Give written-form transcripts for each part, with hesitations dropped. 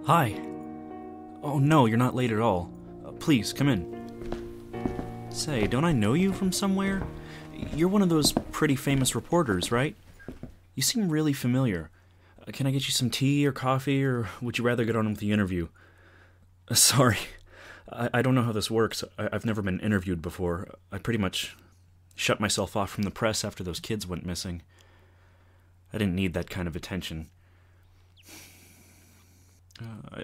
Hi. Oh no, you're not late at all. Please, come in. Say, don't I know you from somewhere? You're one of those pretty famous reporters, right? You seem really familiar. Can I get you some tea or coffee, or would you rather get on with the interview? Sorry. I don't know how this works. I've never been interviewed before. I pretty much shut myself off from the press after those kids went missing. I didn't need that kind of attention.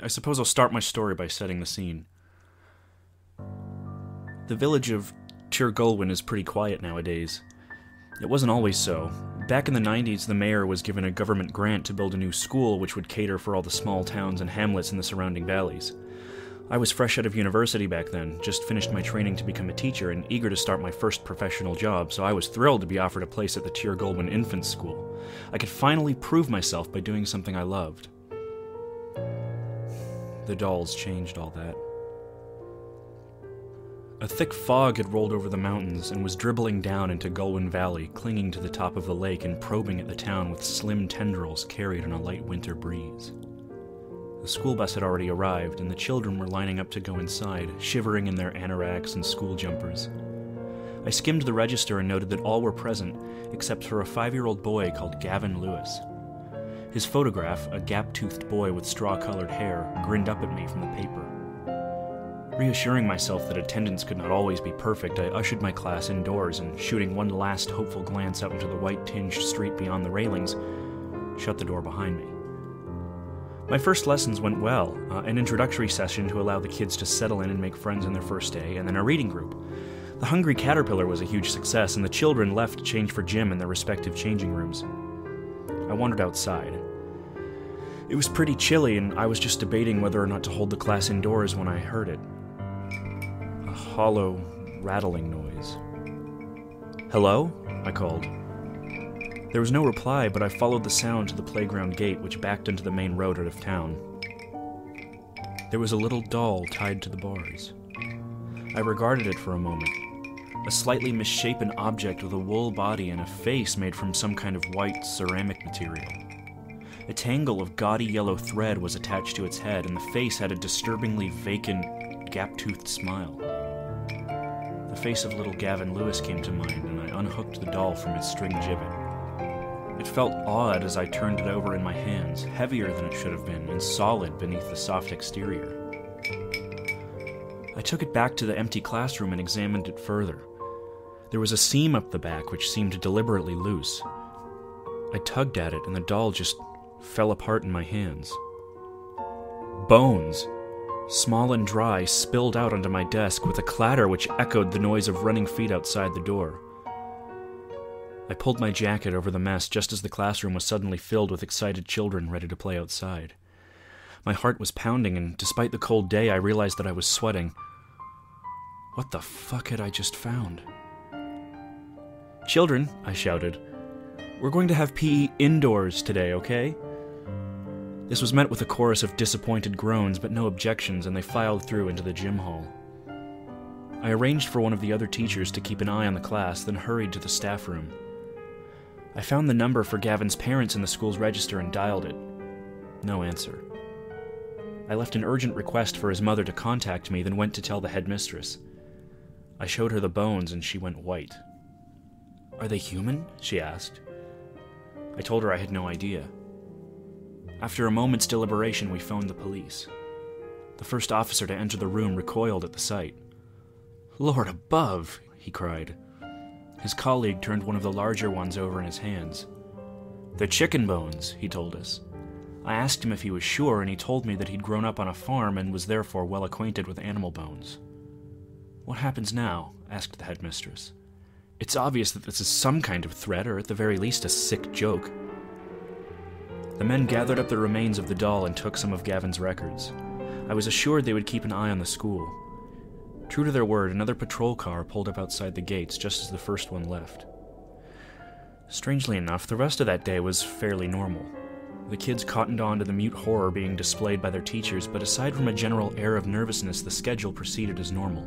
I suppose I'll start my story by setting the scene. The village of Tir Gulwyn is pretty quiet nowadays. It wasn't always so. Back in the 90s, the mayor was given a government grant to build a new school which would cater for all the small towns and hamlets in the surrounding valleys. I was fresh out of university back then, just finished my training to become a teacher and eager to start my first professional job, so I was thrilled to be offered a place at the Tir Gulwyn Infant School. I could finally prove myself by doing something I loved. The dolls changed all that. A thick fog had rolled over the mountains and was dribbling down into Gulwyn Valley, clinging to the top of the lake and probing at the town with slim tendrils carried on a light winter breeze. The school bus had already arrived, and the children were lining up to go inside, shivering in their anoraks and school jumpers. I skimmed the register and noted that all were present, except for a 5-year-old boy called Gavin Lewis. His photograph, a gap-toothed boy with straw-colored hair, grinned up at me from the paper. Reassuring myself that attendance could not always be perfect, I ushered my class indoors and, shooting one last hopeful glance out into the white-tinged street beyond the railings, shut the door behind me. My first lessons went well, an introductory session to allow the kids to settle in and make friends on their first day, and then a reading group. The Hungry Caterpillar was a huge success, and the children left to change for gym in their respective changing rooms. I wandered outside. It was pretty chilly, and I was just debating whether or not to hold the class indoors when I heard it. A hollow, rattling noise. "Hello?" I called. There was no reply, but I followed the sound to the playground gate, which backed into the main road out of town. There was a little doll tied to the bars. I regarded it for a moment. A slightly misshapen object with a wool body and a face made from some kind of white ceramic material. A tangle of gaudy yellow thread was attached to its head, and the face had a disturbingly vacant, gap-toothed smile. The face of little Gavin Lewis came to mind, and I unhooked the doll from its string gibbet. It felt odd as I turned it over in my hands, heavier than it should have been, and solid beneath the soft exterior. I took it back to the empty classroom and examined it further. There was a seam up the back which seemed deliberately loose. I tugged at it, and the doll just fell apart in my hands. Bones, small and dry, spilled out onto my desk with a clatter which echoed the noise of running feet outside the door. I pulled my jacket over the mess just as the classroom was suddenly filled with excited children ready to play outside. My heart was pounding, and despite the cold day, I realized that I was sweating. What the fuck had I just found? "Children," I shouted, "we're going to have PE indoors today, okay?" This was met with a chorus of disappointed groans, but no objections, and they filed through into the gym hall. I arranged for one of the other teachers to keep an eye on the class, then hurried to the staff room. I found the number for Gavin's parents in the school's register and dialed it. No answer. I left an urgent request for his mother to contact me, then went to tell the headmistress. I showed her the bones, and she went white. "Are they human?" she asked. I told her I had no idea. After a moment's deliberation, we phoned the police. The first officer to enter the room recoiled at the sight. "Lord above!" he cried. His colleague turned one of the larger ones over in his hands. "They're chicken bones," he told us. I asked him if he was sure, and he told me that he'd grown up on a farm and was therefore well acquainted with animal bones. "What happens now?" asked the headmistress. "It's obvious that this is some kind of threat, or at the very least a sick joke." The men gathered up the remains of the doll and took some of Gavin's records. I was assured they would keep an eye on the school. True to their word, another patrol car pulled up outside the gates just as the first one left. Strangely enough, the rest of that day was fairly normal. The kids cottoned on to the mute horror being displayed by their teachers, but aside from a general air of nervousness, the schedule proceeded as normal.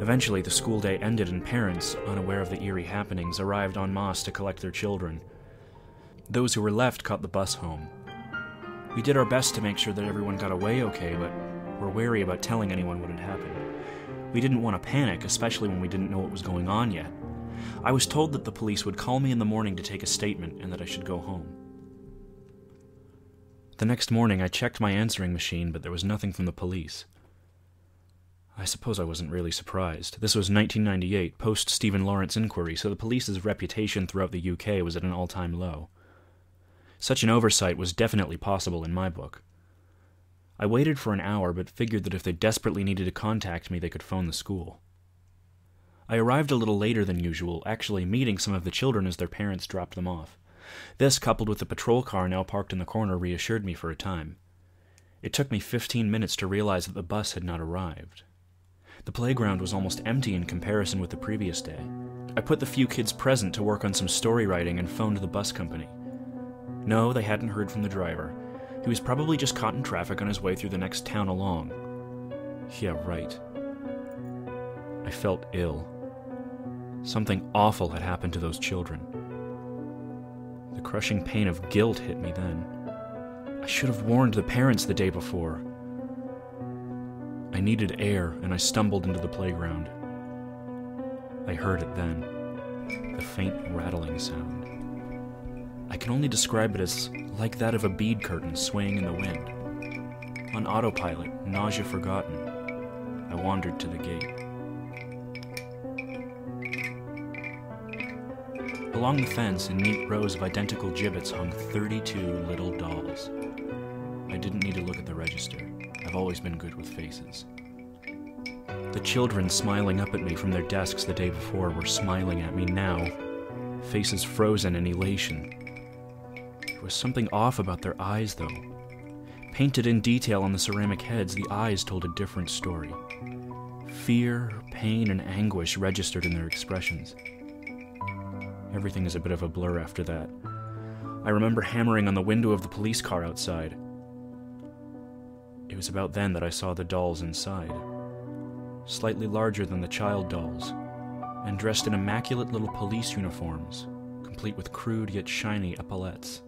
Eventually, the school day ended and parents, unaware of the eerie happenings, arrived en masse to collect their children. Those who were left caught the bus home. We did our best to make sure that everyone got away okay, but were wary about telling anyone what had happened. We didn't want to panic, especially when we didn't know what was going on yet. I was told that the police would call me in the morning to take a statement and that I should go home. The next morning, I checked my answering machine, but there was nothing from the police. I suppose I wasn't really surprised. This was 1998, post-Stephen Lawrence inquiry, so the police's reputation throughout the UK was at an all-time low. Such an oversight was definitely possible in my book. I waited for an hour, but figured that if they desperately needed to contact me, they could phone the school. I arrived a little later than usual, actually meeting some of the children as their parents dropped them off. This, coupled with the patrol car now parked in the corner, reassured me for a time. It took me 15 minutes to realize that the bus had not arrived. The playground was almost empty in comparison with the previous day. I put the few kids present to work on some story writing and phoned the bus company. No, they hadn't heard from the driver. He was probably just caught in traffic on his way through the next town along. Yeah, right. I felt ill. Something awful had happened to those children. The crushing pain of guilt hit me then. I should have warned the parents the day before. I needed air, and I stumbled into the playground. I heard it then, the faint rattling sound. I can only describe it as like that of a bead curtain swaying in the wind. On autopilot, nausea forgotten, I wandered to the gate. Along the fence, in neat rows of identical gibbets, hung 32 little dolls. I didn't need to look at the register. I've always been good with faces. The children smiling up at me from their desks the day before were smiling at me now, faces frozen in elation. There was something off about their eyes, though. Painted in detail on the ceramic heads, the eyes told a different story. Fear, pain, and anguish registered in their expressions. Everything is a bit of a blur after that. I remember hammering on the window of the police car outside. It was about then that I saw the dolls inside. Slightly larger than the child dolls, and dressed in immaculate little police uniforms, complete with crude yet shiny epaulettes.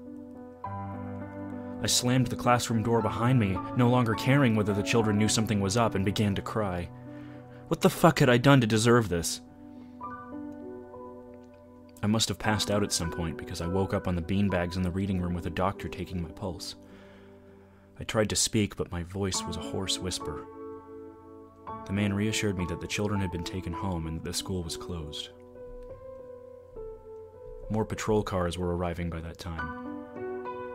I slammed the classroom door behind me, no longer caring whether the children knew something was up, and began to cry. What the fuck had I done to deserve this? I must have passed out at some point because I woke up on the beanbags in the reading room with a doctor taking my pulse. I tried to speak, but my voice was a hoarse whisper. The man reassured me that the children had been taken home and that the school was closed. More patrol cars were arriving by that time.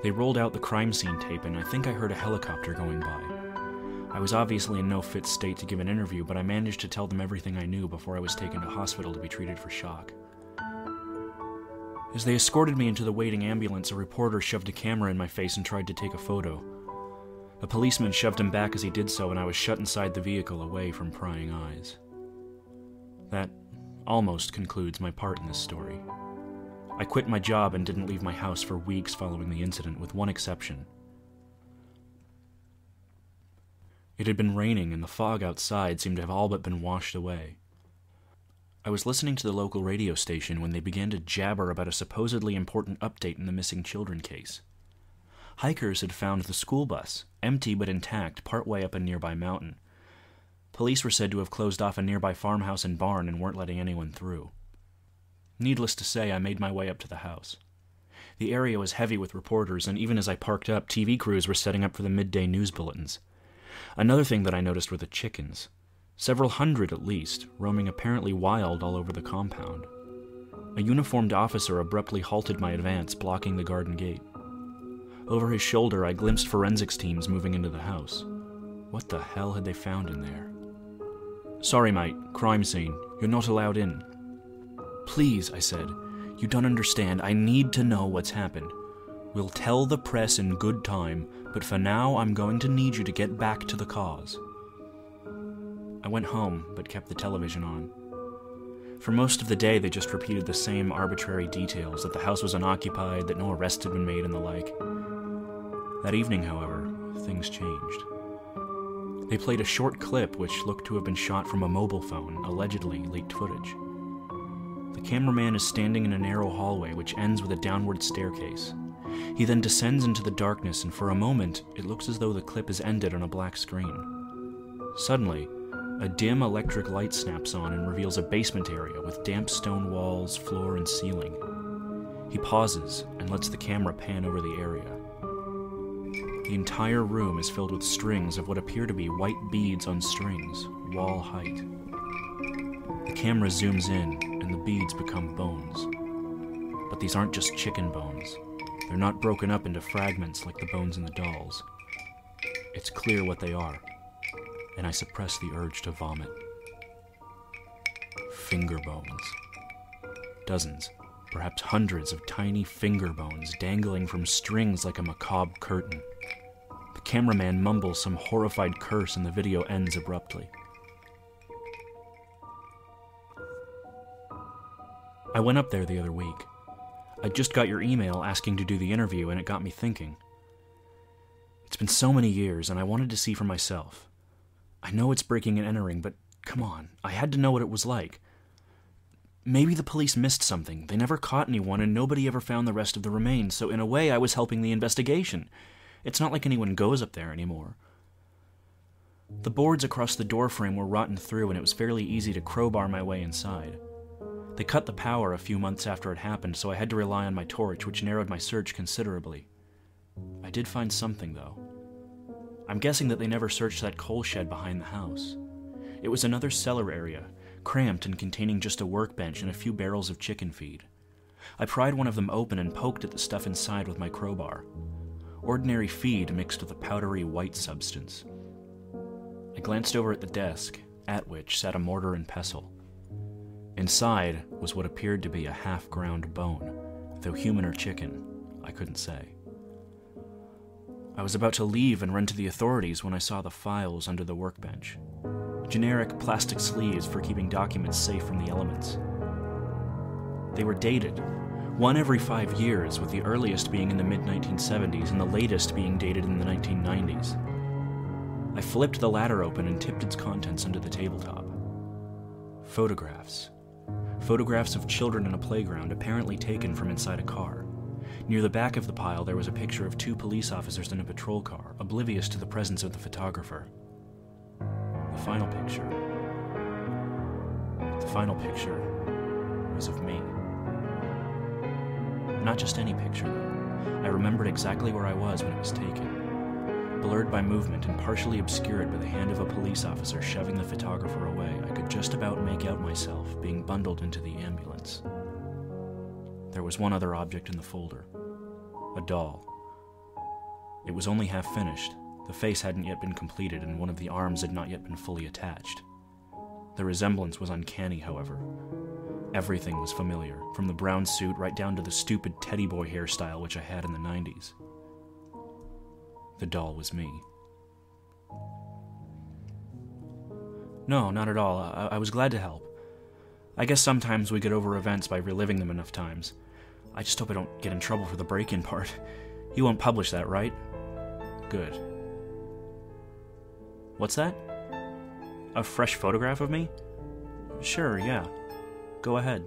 They rolled out the crime scene tape, and I think I heard a helicopter going by. I was obviously in no fit state to give an interview, but I managed to tell them everything I knew before I was taken to hospital to be treated for shock. As they escorted me into the waiting ambulance, a reporter shoved a camera in my face and tried to take a photo. A policeman shoved him back as he did so, and I was shut inside the vehicle away from prying eyes. That almost concludes my part in this story. I quit my job and didn't leave my house for weeks following the incident, with one exception. It had been raining, and the fog outside seemed to have all but been washed away. I was listening to the local radio station when they began to jabber about a supposedly important update in the missing children case. Hikers had found the school bus, empty but intact, partway up a nearby mountain. Police were said to have closed off a nearby farmhouse and barn and weren't letting anyone through. Needless to say, I made my way up to the house. The area was heavy with reporters, and even as I parked up, TV crews were setting up for the midday news bulletins. Another thing that I noticed were the chickens. Several hundred at least, roaming apparently wild all over the compound. A uniformed officer abruptly halted my advance, blocking the garden gate. Over his shoulder, I glimpsed forensics teams moving into the house. What the hell had they found in there? "Sorry, mate. Crime scene. You're not allowed in." "Please," I said. "You don't understand. I need to know what's happened. We'll tell the press in good time, but for now I'm going to need you to get back to the cause." I went home, but kept the television on. For most of the day, they just repeated the same arbitrary details, that the house was unoccupied, that no arrest had been made, and the like. That evening, however, things changed. They played a short clip which looked to have been shot from a mobile phone, allegedly leaked footage. The cameraman is standing in a narrow hallway which ends with a downward staircase. He then descends into the darkness, and for a moment, it looks as though the clip has ended on a black screen. Suddenly, a dim electric light snaps on and reveals a basement area with damp stone walls, floor, and ceiling. He pauses and lets the camera pan over the area. The entire room is filled with strings of what appear to be white beads on strings, wall height. The camera zooms in, and the beads become bones. But these aren't just chicken bones. They're not broken up into fragments like the bones in the dolls. It's clear what they are, and I suppress the urge to vomit. Finger bones. Dozens, perhaps hundreds of tiny finger bones dangling from strings like a macabre curtain. The cameraman mumbles some horrified curse and the video ends abruptly. I went up there the other week. I just got your email asking to do the interview, and it got me thinking. It's been so many years, and I wanted to see for myself. I know it's breaking and entering, but come on, I had to know what it was like. Maybe the police missed something. They never caught anyone, and nobody ever found the rest of the remains, so in a way I was helping the investigation. It's not like anyone goes up there anymore. The boards across the doorframe were rotten through, and it was fairly easy to crowbar my way inside. They cut the power a few months after it happened, so I had to rely on my torch, which narrowed my search considerably. I did find something, though. I'm guessing that they never searched that coal shed behind the house. It was another cellar area, cramped and containing just a workbench and a few barrels of chicken feed. I pried one of them open and poked at the stuff inside with my crowbar. Ordinary feed mixed with a powdery white substance. I glanced over at the desk, at which sat a mortar and pestle. Inside was what appeared to be a half-ground bone, though human or chicken, I couldn't say. I was about to leave and run to the authorities when I saw the files under the workbench. Generic plastic sleeves for keeping documents safe from the elements. They were dated, one every 5 years, with the earliest being in the mid-1970s and the latest being dated in the 1990s. I flipped the latter open and tipped its contents under the tabletop. Photographs. Photographs of children in a playground, apparently taken from inside a car. Near the back of the pile, there was a picture of 2 police officers in a patrol car, oblivious to the presence of the photographer. The final picture was of me. Not just any picture, though. I remembered exactly where I was when it was taken. Blurred by movement and partially obscured by the hand of a police officer shoving the photographer away, I could just about make out myself being bundled into the ambulance. There was one other object in the folder. A doll. It was only half finished. The face hadn't yet been completed, and one of the arms had not yet been fully attached. The resemblance was uncanny, however. Everything was familiar, from the brown suit right down to the stupid teddy boy hairstyle which I had in the 90s. The doll was me. No, not at all. I was glad to help. I guess sometimes we get over events by reliving them enough times. I just hope I don't get in trouble for the break-in part. You won't publish that, right? Good. What's that? A fresh photograph of me? Sure, yeah. Go ahead.